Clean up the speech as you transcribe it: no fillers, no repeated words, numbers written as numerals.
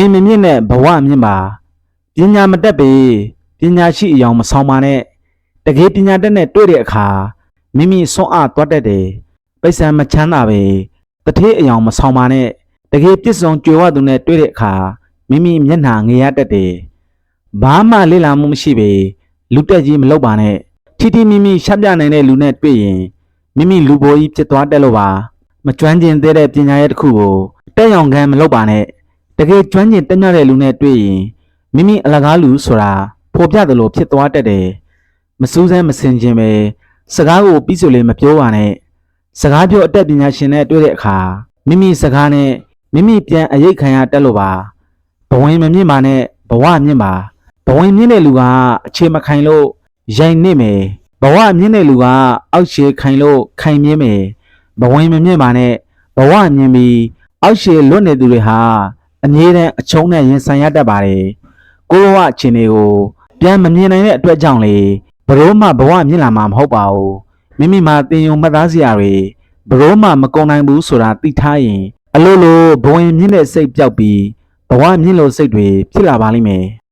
ဝင်မမြင့်တဲ့ဘဝမြင့်ပါပညာမတက်ပေပညာရှိအယောင်မဆောင်ပါနဲ့တကယ်ပညာတတ်နဲ့တွေ့တဲ့အခါမိမိစွန့်အားသွားတတ်တယ်ပိဿံမချမ်းသာပဲတထေးအယောင်မဆောင်ပါနဲ့တကယ်ပြည့်စုံကြွယ်ဝသူနဲ့တွေ့တဲ့အခါမိမိမျက်နှာငရတတ်တယ်ဘာမှလေ့လာမှုမရှိပေလူတက်ကြီးမလုပ်ပါနဲ့ထီထီမိမိရှက်ပြနိုင်တဲ့လူနဲ့တွေ့ရင်မိမိလူပိုကြီးဖြစ်သွားတတ်လို့ပါမကျွမ်းကျင်သေးတဲ့ပညာရဲ့တစ်ခုကိုတက်ရောင်ခံမလုပ်ပါနဲ့တကယ်ကျွမ်းကျင်တက်မြတ်တဲ့လူနဲ့တွေ့ရင်မိမိအလကားလူဆိုတာဖော်ပြတယ်လို့ဖြစ်သွားတတ်တယ်မစူးစမ်းမစင်ခြင်းပဲစကားကိုပြီးဆိုလေမပြောပါနဲ့စကားပြောအတတ်ပညာရှင်နဲ့တွေ့တဲ့အခါမိမိစကားနဲ့မိမိပြန်အရေးခံရတတ်လို့ပါဘဝင်မမြင့်ပါနဲ့ဘဝမြင့်ပါဘဝင်မြင့်တဲ့လူကအခြေမခိုင်လို့ရိုင်နေမယ်ဘဝမြင့်တဲ့လူကအောက်ခြေခိုင်လို့ခိုင်မြင့်မယ်ဘဝင်မမြင့်ပါနဲ့ဘဝမြင့်ပြီးအောက်ခြေလွတ်နေသူတွေဟာအငြင်းတဲ့အချုံးနဲ့ရင်ဆိုင်ရတတ်ပါတယ်ကိုယ်ဘဝအခြေအနေကိုပြန်မမြင်နိုင်တဲ့အတွက်ကြောင့်လေဘရိုးမှဘဝမြင့်လာမှာမဟုတ်ပါဘူးမိမိမှာတင်ယုံမှတ်သားစရာတွေဘရိုးမှမကုန်နိုင်ဘူးဆိုတာသိထားရင်အလိုလိုဘဝင်မြင့်တဲ့စိတ်ပြောက်ပြီးဘဝမြင့်လို့စိတ်တွေဖြစ်လာပါလိမ့်မယ်